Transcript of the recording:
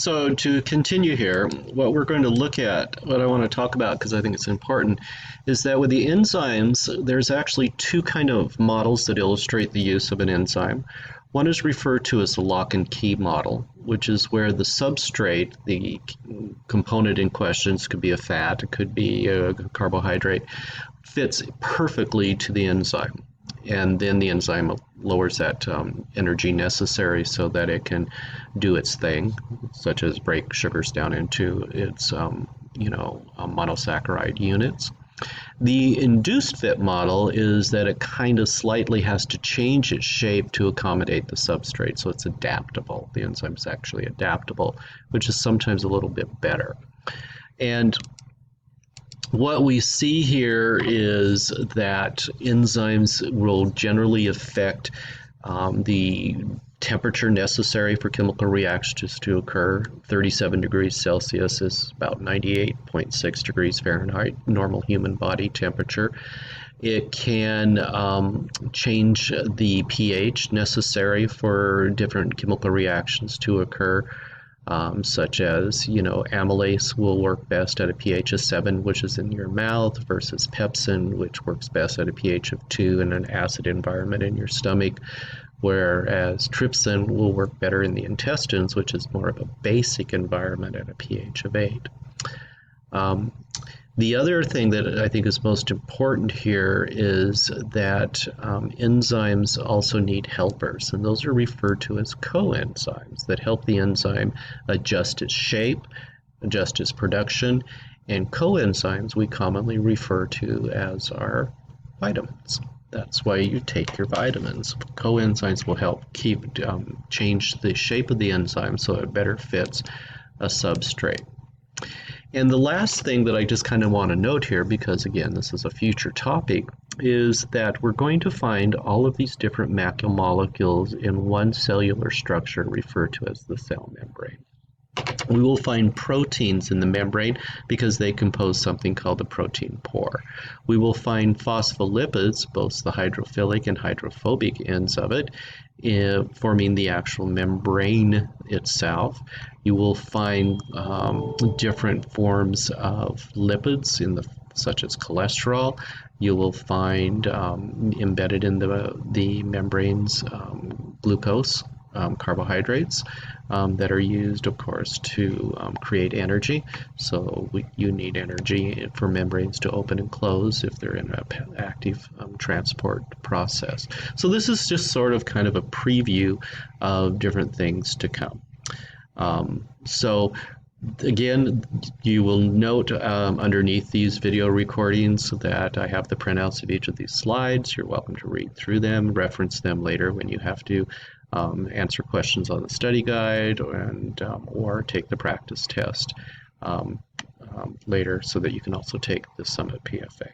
So to continue here, what we're going to look at, what I want to talk about, because I think it's important, is that with the enzymes, there's actually two kind of models that illustrate the use of an enzyme. One is referred to as the lock and key model, which is where the substrate, the component in question, could be a fat, it could be a carbohydrate, fits perfectly to the enzyme. And then the enzyme lowers that energy necessary so that it can do its thing, such as break sugars down into its monosaccharide units. The induced fit model is that it kind of slightly has to change its shape to accommodate the substrate, so it's adaptable. The enzyme is actually adaptable, which is sometimes a little bit better. And what we see here is that enzymes will generally affect the temperature necessary for chemical reactions to occur. 37 degrees Celsius is about 98.6 degrees Fahrenheit, normal human body temperature. It can change the pH necessary for different chemical reactions to occur. Such as, amylase will work best at a pH of 7, which is in your mouth, versus pepsin, which works best at a pH of 2 in an acid environment in your stomach, whereas trypsin will work better in the intestines, which is more of a basic environment at a pH of 8. The other thing that I think is most important here is that enzymes also need helpers, and those are referred to as coenzymes that help the enzyme adjust its shape, adjust its production, and coenzymes we commonly refer to as our vitamins. That's why you take your vitamins. Coenzymes will help change the shape of the enzyme so it better fits a substrate. And the last thing that I just kind of want to note here, because again, this is a future topic, is that we're going to find all of these different macromolecules in one cellular structure referred to as the cell membrane. We will find proteins in the membrane because they compose something called the protein pore. We will find phospholipids, both the hydrophilic and hydrophobic ends of it, forming the actual membrane itself. You will find different forms of lipids such as cholesterol. You will find embedded in the membranes glucose, carbohydrates that are used, of course, to create energy. So you need energy for membranes to open and close if they're in an active transport process. So this is just sort of kind of a preview of different things to come. So again, you will note underneath these video recordings that I have the printouts of each of these slides. You're welcome to read through them, reference them later when you have to answer questions on the study guide or take the practice test later so that you can also take the Summit PFA.